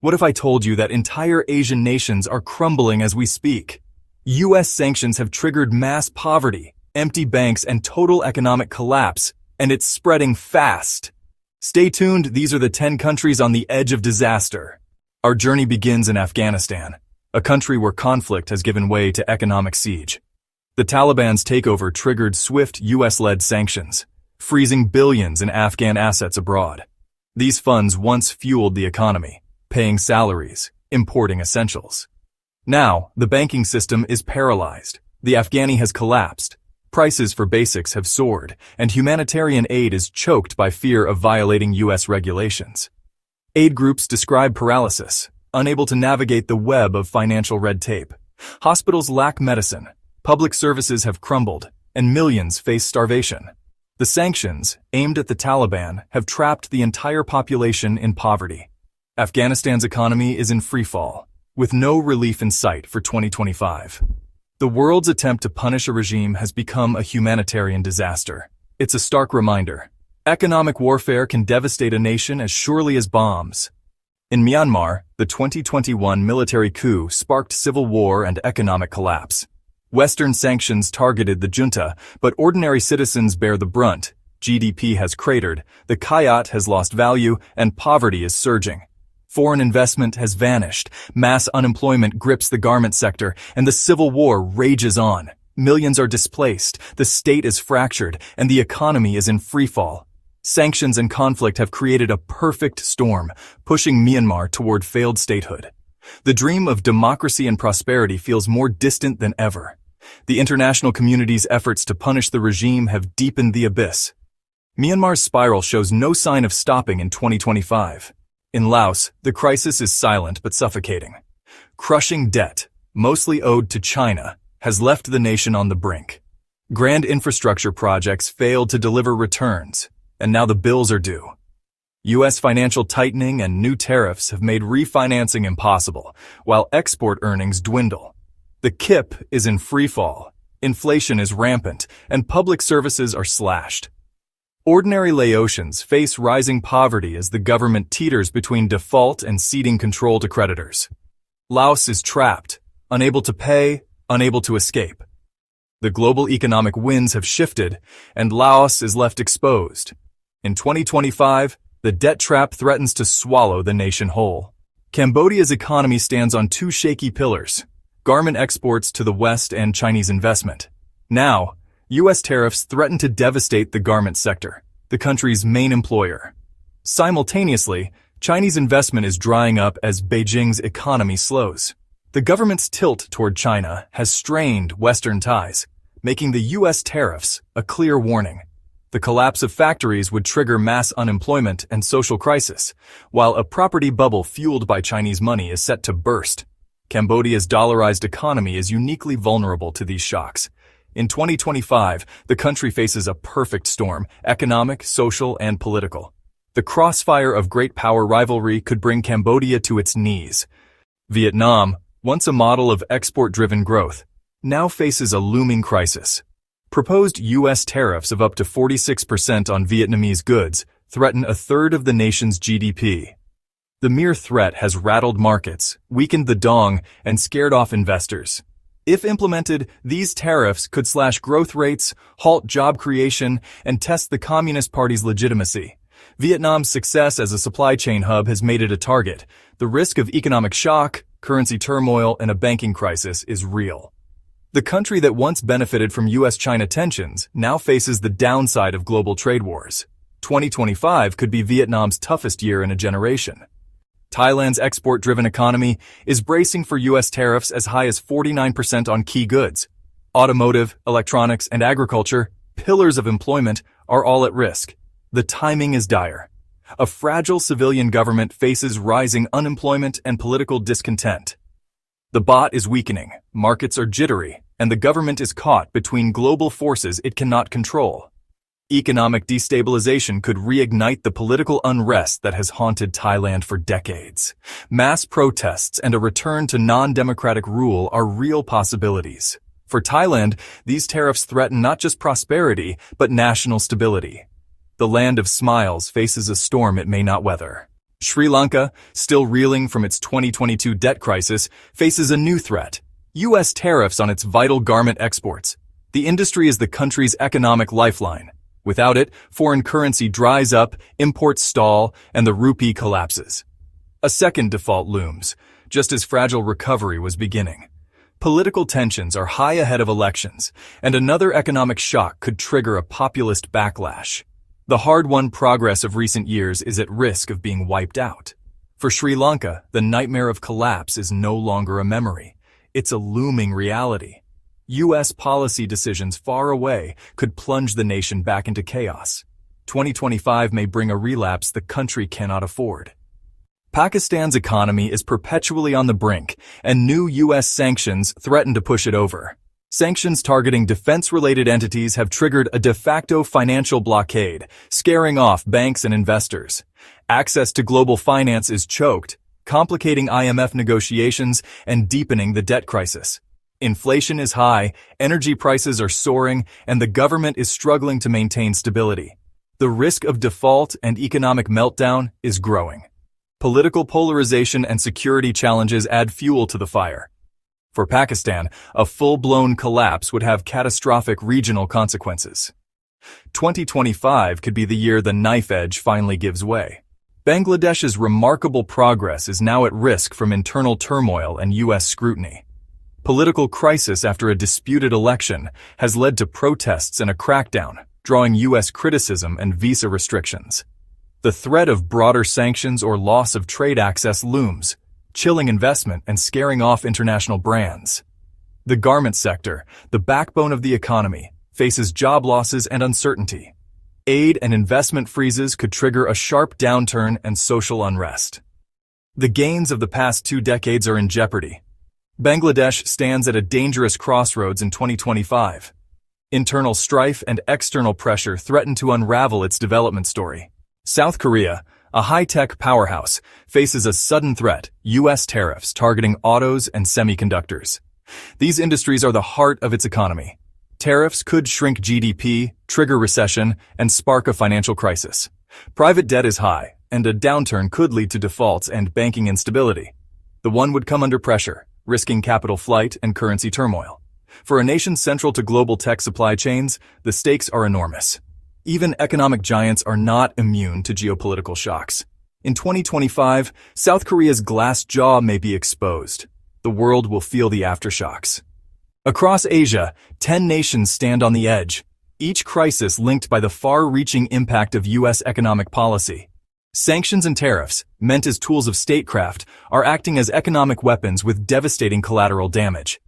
What if I told you that entire Asian nations are crumbling as we speak? US sanctions have triggered mass poverty, empty banks, and total economic collapse, and it's spreading fast. Stay tuned, these are the 10 countries on the edge of disaster. Our journey begins in Afghanistan, a country where conflict has given way to economic siege. The Taliban's takeover triggered swift US-led sanctions, freezing billions in Afghan assets abroad. These funds once fueled the economy, paying salaries, importing essentials. Now, the banking system is paralyzed. The Afghani has collapsed. Prices for basics have soared, and humanitarian aid is choked by fear of violating US regulations. Aid groups describe paralysis, unable to navigate the web of financial red tape. Hospitals lack medicine, public services have crumbled, and millions face starvation. The sanctions, aimed at the Taliban, have trapped the entire population in poverty. Afghanistan's economy is in freefall, with no relief in sight for 2025. The world's attempt to punish a regime has become a humanitarian disaster. It's a stark reminder. Economic warfare can devastate a nation as surely as bombs. In Myanmar, the 2021 military coup sparked civil war and economic collapse. Western sanctions targeted the junta, but ordinary citizens bear the brunt. GDP has cratered, the kyat has lost value, and poverty is surging. Foreign investment has vanished, mass unemployment grips the garment sector, and the civil war rages on. Millions are displaced, the state is fractured, and the economy is in freefall. Sanctions and conflict have created a perfect storm, pushing Myanmar toward failed statehood. The dream of democracy and prosperity feels more distant than ever. The international community's efforts to punish the regime have deepened the abyss. Myanmar's spiral shows no sign of stopping in 2025. In Laos, the crisis is silent but suffocating. Crushing debt, mostly owed to China, has left the nation on the brink. Grand infrastructure projects failed to deliver returns, and now the bills are due. U.S. financial tightening and new tariffs have made refinancing impossible, while export earnings dwindle. The KIP is in freefall, inflation is rampant, and public services are slashed. Ordinary Laotians face rising poverty as the government teeters between default and ceding control to creditors. Laos is trapped, unable to pay, unable to escape. The global economic winds have shifted, and Laos is left exposed. In 2025, the debt trap threatens to swallow the nation whole. Cambodia's economy stands on two shaky pillars: garment exports to the West and Chinese investment. Now, U.S. tariffs threaten to devastate the garment sector, the country's main employer. Simultaneously, Chinese investment is drying up as Beijing's economy slows. The government's tilt toward China has strained Western ties, making the U.S. tariffs a clear warning. The collapse of factories would trigger mass unemployment and social crisis, while a property bubble fueled by Chinese money is set to burst. Cambodia's dollarized economy is uniquely vulnerable to these shocks. In 2025, the country faces a perfect storm, economic, social, and political. The crossfire of great power rivalry could bring Cambodia to its knees. Vietnam, once a model of export-driven growth, now faces a looming crisis. Proposed U.S. tariffs of up to 46% on Vietnamese goods threaten a third of the nation's GDP. The mere threat has rattled markets, weakened the dong, and scared off investors. If implemented, these tariffs could slash growth rates, halt job creation, and test the Communist Party's legitimacy. Vietnam's success as a supply chain hub has made it a target. The risk of economic shock, currency turmoil, and a banking crisis is real. The country that once benefited from U.S.-China tensions now faces the downside of global trade wars. 2025 could be Vietnam's toughest year in a generation. Thailand's export-driven economy is bracing for U.S. tariffs as high as 49% on key goods. Automotive, electronics, and agriculture, pillars of employment, are all at risk. The timing is dire. A fragile civilian government faces rising unemployment and political discontent. The baht is weakening, markets are jittery, and the government is caught between global forces it cannot control. Economic destabilization could reignite the political unrest that has haunted Thailand for decades. Mass protests and a return to non-democratic rule are real possibilities. For Thailand, these tariffs threaten not just prosperity, but national stability. The land of smiles faces a storm it may not weather. Sri Lanka, still reeling from its 2022 debt crisis, faces a new threat: U.S. tariffs on its vital garment exports. The industry is the country's economic lifeline. Without it, foreign currency dries up, imports stall, and the rupee collapses. A second default looms, just as fragile recovery was beginning. Political tensions are high ahead of elections, and another economic shock could trigger a populist backlash. The hard-won progress of recent years is at risk of being wiped out. For Sri Lanka, the nightmare of collapse is no longer a memory. It's a looming reality. U.S. policy decisions far away could plunge the nation back into chaos. 2025 may bring a relapse the country cannot afford. Pakistan's economy is perpetually on the brink, and new U.S. sanctions threaten to push it over. Sanctions targeting defense-related entities have triggered a de facto financial blockade, scaring off banks and investors. Access to global finance is choked, complicating IMF negotiations and deepening the debt crisis. Inflation is high, energy prices are soaring, and the government is struggling to maintain stability. The risk of default and economic meltdown is growing. Political polarization and security challenges add fuel to the fire. For Pakistan, a full-blown collapse would have catastrophic regional consequences. 2025 could be the year the knife edge finally gives way. Bangladesh's remarkable progress is now at risk from internal turmoil and U.S. scrutiny. Political crisis after a disputed election has led to protests and a crackdown, drawing U.S. criticism and visa restrictions. The threat of broader sanctions or loss of trade access looms, chilling investment and scaring off international brands. The garment sector, the backbone of the economy, faces job losses and uncertainty. Aid and investment freezes could trigger a sharp downturn and social unrest. The gains of the past 2 decades are in jeopardy. Bangladesh stands at a dangerous crossroads in 2025. Internal strife and external pressure threaten to unravel its development story. South Korea, a high-tech powerhouse, faces a sudden threat: U.S. tariffs targeting autos and semiconductors. These industries are the heart of its economy. Tariffs could shrink GDP, trigger recession, and spark a financial crisis. Private debt is high, and a downturn could lead to defaults and banking instability. The one would come under pressure, risking capital flight and currency turmoil. For a nation central to global tech supply chains, the stakes are enormous. Even economic giants are not immune to geopolitical shocks. In 2025, South Korea's glass jaw may be exposed. The world will feel the aftershocks. Across Asia, 10 nations stand on the edge, each crisis linked by the far-reaching impact of U.S. economic policy. Sanctions and tariffs, meant as tools of statecraft, are acting as economic weapons with devastating collateral damage.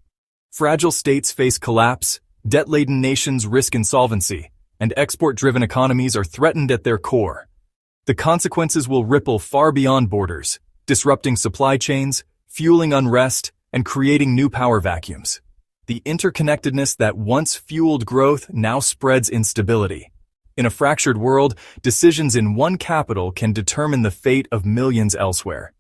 Fragile states face collapse, debt-laden nations risk insolvency, and export-driven economies are threatened at their core. The consequences will ripple far beyond borders, disrupting supply chains, fueling unrest, and creating new power vacuums. The interconnectedness that once fueled growth now spreads instability. In a fractured world, decisions in one capital can determine the fate of millions elsewhere.